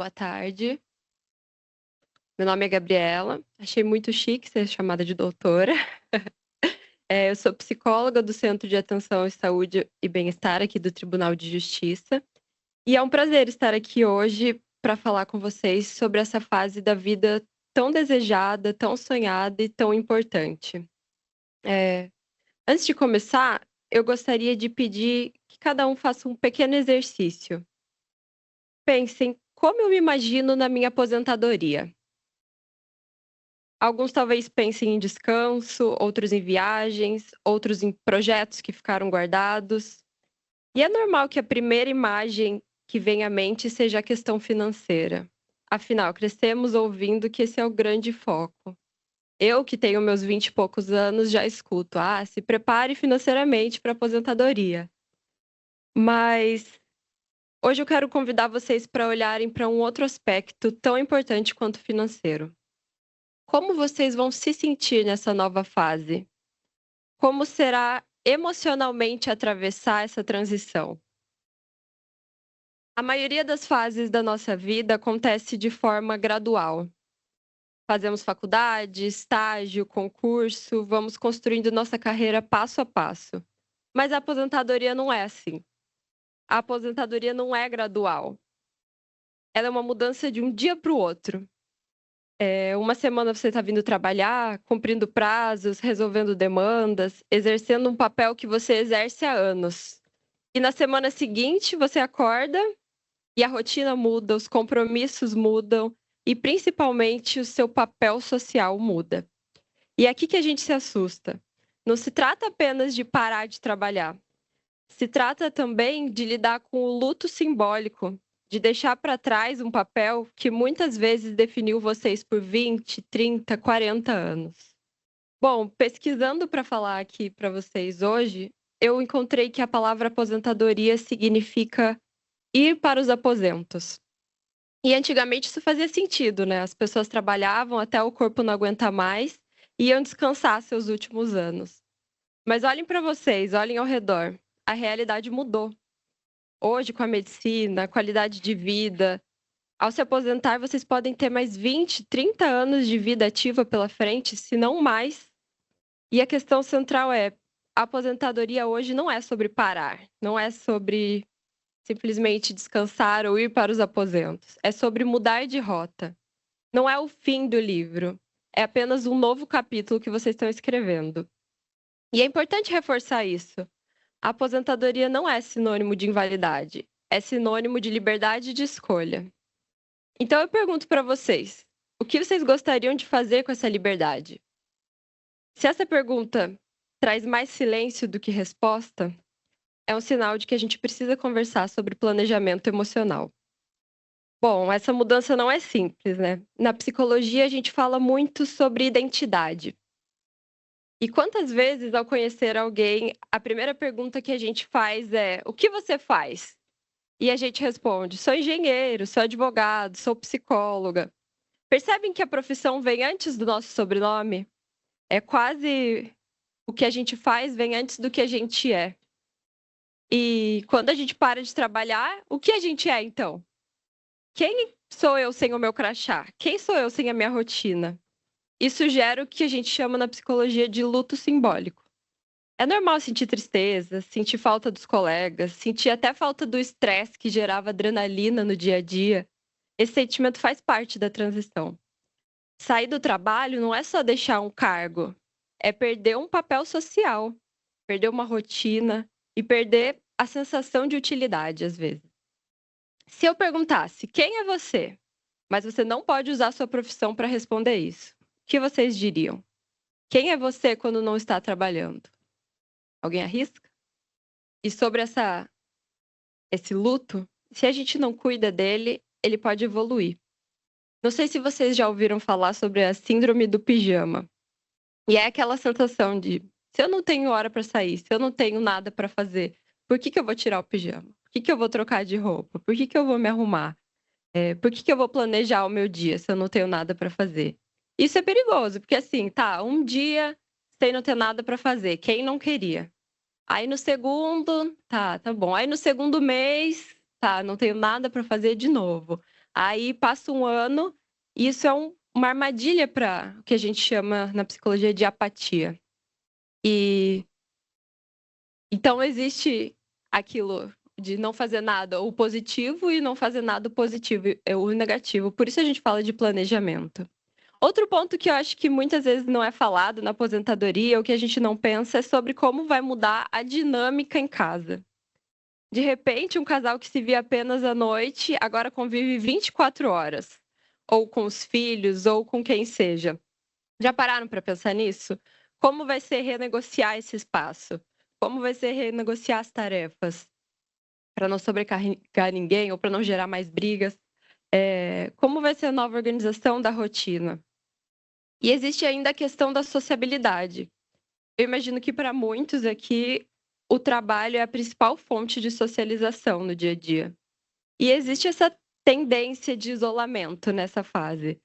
Boa tarde. Meu nome é Gabriela. Achei muito chique ser chamada de doutora. Eu sou psicóloga do Centro de Atenção e Saúde e Bem-Estar aqui do Tribunal de Justiça. E é um prazer estar aqui hoje para falar com vocês sobre essa fase da vida tão desejada, tão sonhada e tão importante. Antes de começar, eu gostaria de pedir que cada um faça um pequeno exercício. Pensem como eu me imagino na minha aposentadoria. Alguns talvez pensem em descanso, outros em viagens, outros em projetos que ficaram guardados. E é normal que a primeira imagem que vem à mente seja a questão financeira. Afinal, crescemos ouvindo que esse é o grande foco. Eu, que tenho meus 20 e poucos anos, já escuto: se prepare financeiramente para a aposentadoria. Mas hoje eu quero convidar vocês para olharem para um outro aspecto tão importante quanto o financeiro. Como vocês vão se sentir nessa nova fase? Como será emocionalmente atravessar essa transição? A maioria das fases da nossa vida acontece de forma gradual. Fazemos faculdade, estágio, concurso, vamos construindo nossa carreira passo a passo. Mas a aposentadoria não é assim. A aposentadoria não é gradual. Ela é uma mudança de um dia para o outro. Uma semana você está vindo trabalhar, cumprindo prazos, resolvendo demandas, exercendo um papel que você exerce há anos. E na semana seguinte você acorda e a rotina muda, os compromissos mudam e principalmente o seu papel social muda. E é aqui que a gente se assusta. Não se trata apenas de parar de trabalhar. Se trata também de lidar com o luto simbólico, de deixar para trás um papel que muitas vezes definiu vocês por 20, 30, 40 anos. Bom, pesquisando para falar aqui para vocês hoje, eu encontrei que a palavra aposentadoria significa ir para os aposentos. E antigamente isso fazia sentido, né? As pessoas trabalhavam até o corpo não aguentar mais e iam descansar seus últimos anos. Mas olhem para vocês, olhem ao redor. A realidade mudou. Hoje, com a medicina, a qualidade de vida, ao se aposentar, vocês podem ter mais 20, 30 anos de vida ativa pela frente, se não mais. E a questão central é: a aposentadoria hoje não é sobre parar, não é sobre simplesmente descansar ou ir para os aposentos. É sobre mudar de rota. Não é o fim do livro, é apenas um novo capítulo que vocês estão escrevendo. E é importante reforçar isso. A aposentadoria não é sinônimo de invalidade, é sinônimo de liberdade de escolha. Então eu pergunto para vocês, o que vocês gostariam de fazer com essa liberdade? Se essa pergunta traz mais silêncio do que resposta, é um sinal de que a gente precisa conversar sobre planejamento emocional. Bom, essa mudança não é simples, né? Na psicologia, a gente fala muito sobre identidade. E quantas vezes, ao conhecer alguém, a primeira pergunta que a gente faz é: o que você faz? E a gente responde: sou engenheiro, sou advogado, sou psicóloga. Percebem que a profissão vem antes do nosso sobrenome? É quase o que a gente faz vem antes do que a gente é. E quando a gente para de trabalhar, o que a gente é então? Quem sou eu sem o meu crachá? Quem sou eu sem a minha rotina? Isso gera o que a gente chama na psicologia de luto simbólico. É normal sentir tristeza, sentir falta dos colegas, sentir até falta do estresse que gerava adrenalina no dia a dia. Esse sentimento faz parte da transição. Sair do trabalho não é só deixar um cargo, é perder um papel social, perder uma rotina e perder a sensação de utilidade, às vezes. Se eu perguntasse quem é você, mas você não pode usar sua profissão para responder isso, o que vocês diriam? Quem é você quando não está trabalhando? Alguém arrisca? E sobre esse luto, se a gente não cuida dele, ele pode evoluir. Não sei se vocês já ouviram falar sobre a síndrome do pijama. E é aquela sensação de: se eu não tenho hora para sair, se eu não tenho nada para fazer, por que eu vou tirar o pijama? Por que eu vou trocar de roupa? Por que eu vou me arrumar? Por que eu vou planejar o meu dia se eu não tenho nada para fazer? Isso é perigoso, porque assim, tá, um dia sem não ter nada para fazer, quem não queria? Aí no segundo, tá bom. Aí no segundo mês, tá, não tenho nada para fazer de novo. Aí passa um ano, e isso é uma armadilha para o que a gente chama na psicologia de apatia. E então existe aquilo de não fazer nada, o positivo, e não fazer nada o positivo, o negativo. Por isso a gente fala de planejamento. Outro ponto que eu acho que muitas vezes não é falado na aposentadoria, o que a gente não pensa é sobre como vai mudar a dinâmica em casa. De repente, um casal que se via apenas à noite, agora convive 24 horas. Ou com os filhos, ou com quem seja. Já pararam para pensar nisso? Como vai ser renegociar esse espaço? Como vai ser renegociar as tarefas? Para não sobrecarregar ninguém ou para não gerar mais brigas? Como vai ser a nova organização da rotina? E existe ainda a questão da sociabilidade. Eu imagino que para muitos aqui o trabalho é a principal fonte de socialização no dia a dia. E existe essa tendência de isolamento nessa fase.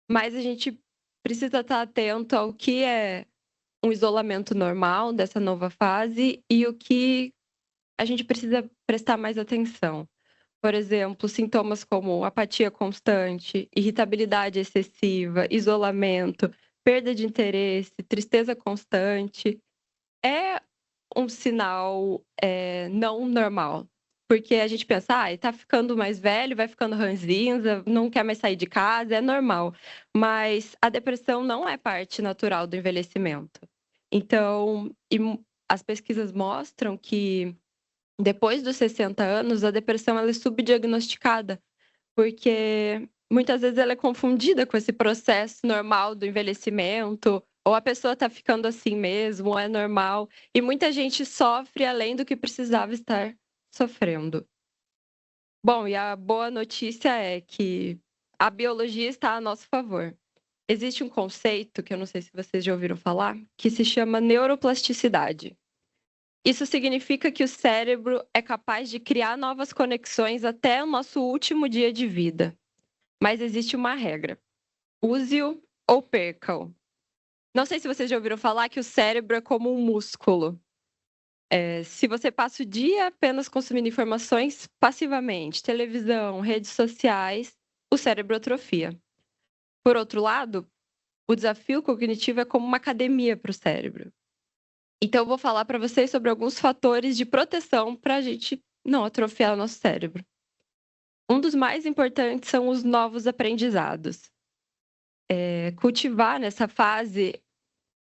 Mas a gente precisa estar atento ao que é um isolamento normal dessa nova fase e o que a gente precisa prestar mais atenção. Por exemplo, sintomas como apatia constante, irritabilidade excessiva, isolamento, perda de interesse, tristeza constante, é um sinal não normal. Porque a gente pensa, tá ficando mais velho, vai ficando ranzinza, não quer mais sair de casa, é normal. Mas a depressão não é parte natural do envelhecimento. Então, as pesquisas mostram que depois dos 60 anos, a depressão ela é subdiagnosticada, porque muitas vezes ela é confundida com esse processo normal do envelhecimento, ou a pessoa está ficando assim mesmo, é normal, e muita gente sofre além do que precisava estar sofrendo. Bom, e a boa notícia é que a biologia está a nosso favor. Existe um conceito, que eu não sei se vocês já ouviram falar, que se chama neuroplasticidade. Isso significa que o cérebro é capaz de criar novas conexões até o nosso último dia de vida. Mas existe uma regra: use-o ou perca-o. Não sei se vocês já ouviram falar que o cérebro é como um músculo. Se você passa o dia apenas consumindo informações passivamente, televisão, redes sociais, o cérebro atrofia. Por outro lado, o desafio cognitivo é como uma academia para o cérebro. Então, eu vou falar para vocês sobre alguns fatores de proteção para a gente não atrofiar o nosso cérebro. Um dos mais importantes são os novos aprendizados. Cultivar nessa fase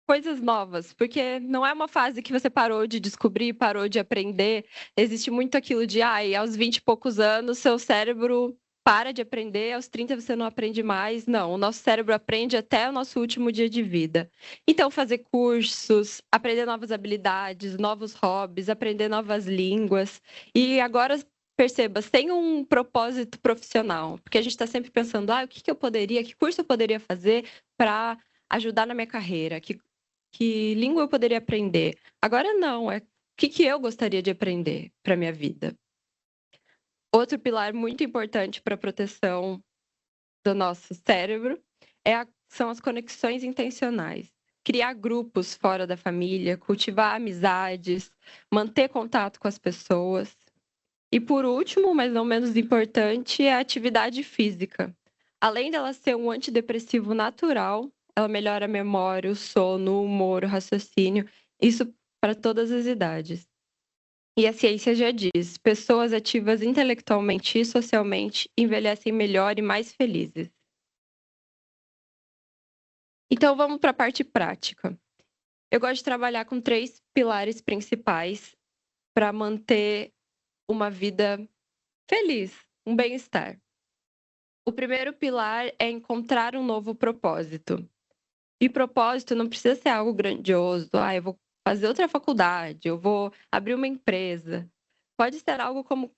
coisas novas, porque não é uma fase que você parou de descobrir, parou de aprender. Existe muito aquilo de, aos 20 e poucos anos, seu cérebro para de aprender, aos 30 você não aprende mais. Não, o nosso cérebro aprende até o nosso último dia de vida. Então, fazer cursos, aprender novas habilidades, novos hobbies, aprender novas línguas. E agora, perceba, sem um propósito profissional, porque a gente está sempre pensando, o que eu poderia, que curso eu poderia fazer para ajudar na minha carreira, que língua eu poderia aprender? Agora não, o que eu gostaria de aprender para minha vida? Outro pilar muito importante para a proteção do nosso cérebro são as conexões intencionais. Criar grupos fora da família, cultivar amizades, manter contato com as pessoas. E por último, mas não menos importante, é a atividade física. Além dela ser um antidepressivo natural, ela melhora a memória, o sono, o humor, o raciocínio, isso para todas as idades. E a ciência já diz, pessoas ativas intelectualmente e socialmente envelhecem melhor e mais felizes. Então vamos para a parte prática. Eu gosto de trabalhar com 3 pilares principais para manter uma vida feliz, um bem-estar. O primeiro pilar é encontrar um novo propósito. E propósito não precisa ser algo grandioso. Eu vou fazer outra faculdade, eu vou abrir uma empresa. Pode ser algo como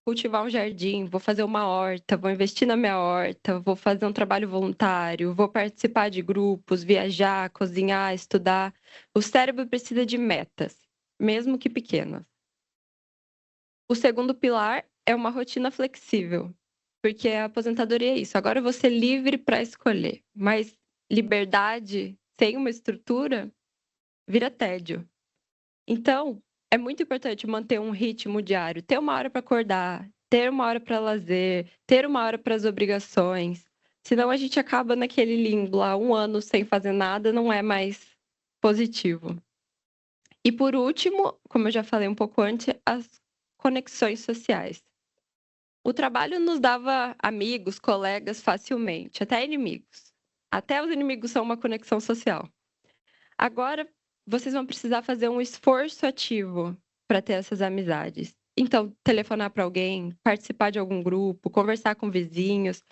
cultivar um jardim, vou fazer uma horta, vou investir na minha horta, vou fazer um trabalho voluntário, vou participar de grupos, viajar, cozinhar, estudar. O cérebro precisa de metas, mesmo que pequenas. O segundo pilar é uma rotina flexível, porque a aposentadoria é isso. Agora eu vou ser livre para escolher, mas liberdade sem uma estrutura vira tédio. Então, é muito importante manter um ritmo diário, ter uma hora para acordar, ter uma hora para lazer, ter uma hora para as obrigações. Senão a gente acaba naquele limbo lá, 1 ano sem fazer nada, não é mais positivo. E por último, como eu já falei um pouco antes, as conexões sociais. O trabalho nos dava amigos, colegas facilmente, até inimigos. Até os inimigos são uma conexão social. Agora, vocês vão precisar fazer um esforço ativo para ter essas amizades. Então, telefonar para alguém, participar de algum grupo, conversar com vizinhos,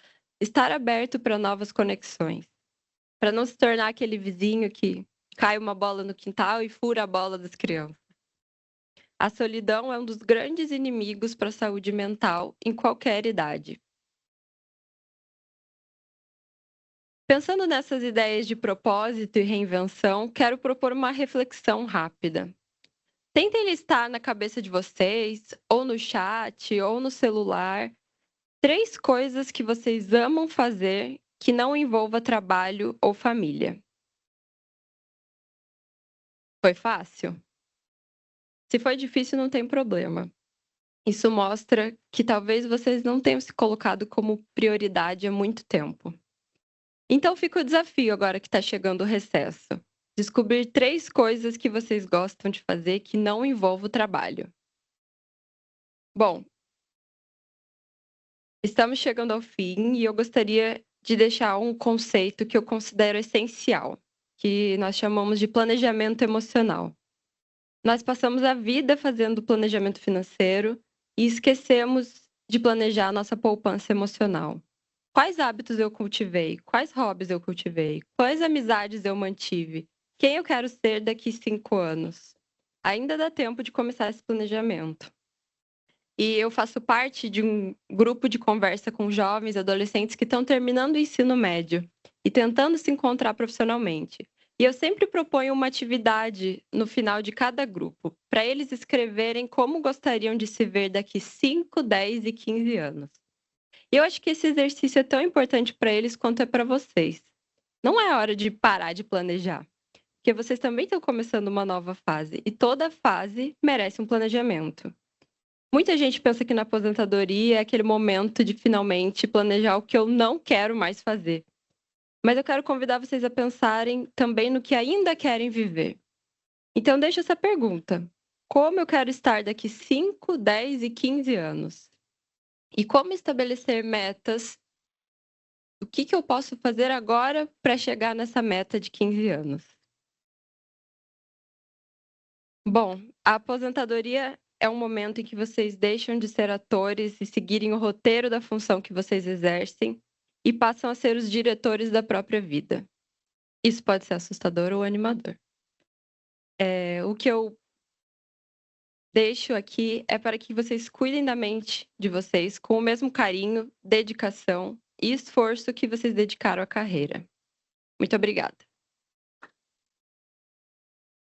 estar aberto para novas conexões, para não se tornar aquele vizinho que cai uma bola no quintal e fura a bola das crianças. A solidão é um dos grandes inimigos para a saúde mental em qualquer idade. Pensando nessas ideias de propósito e reinvenção, quero propor uma reflexão rápida. Tentem listar na cabeça de vocês, ou no chat, ou no celular, 3 coisas que vocês amam fazer que não envolva trabalho ou família. Foi fácil? Se foi difícil, não tem problema. Isso mostra que talvez vocês não tenham se colocado como prioridade há muito tempo. Então fica o desafio agora que está chegando o recesso. Descobrir 3 coisas que vocês gostam de fazer que não envolvam o trabalho. Bom, estamos chegando ao fim e eu gostaria de deixar um conceito que eu considero essencial, que nós chamamos de planejamento emocional. Nós passamos a vida fazendo planejamento financeiro e esquecemos de planejar a nossa poupança emocional. Quais hábitos eu cultivei? Quais hobbies eu cultivei? Quais amizades eu mantive? Quem eu quero ser daqui 5 anos? Ainda dá tempo de começar esse planejamento. E eu faço parte de um grupo de conversa com jovens, adolescentes que estão terminando o ensino médio e tentando se encontrar profissionalmente. E eu sempre proponho uma atividade no final de cada grupo, para eles escreverem como gostariam de se ver daqui 5, 10 e 15 anos. E eu acho que esse exercício é tão importante para eles quanto é para vocês. Não é hora de parar de planejar, porque vocês também estão começando uma nova fase e toda fase merece um planejamento. Muita gente pensa que na aposentadoria é aquele momento de finalmente planejar o que eu não quero mais fazer. Mas eu quero convidar vocês a pensarem também no que ainda querem viver. Então, deixa essa pergunta: como eu quero estar daqui 5, 10 e 15 anos? E como estabelecer metas? O que eu posso fazer agora para chegar nessa meta de 15 anos? Bom, a aposentadoria é um momento em que vocês deixam de ser atores e seguirem o roteiro da função que vocês exercem e passam a ser os diretores da própria vida. Isso pode ser assustador ou animador. O que eu deixo aqui é para que vocês cuidem da mente de vocês com o mesmo carinho, dedicação e esforço que vocês dedicaram à carreira. Muito obrigada.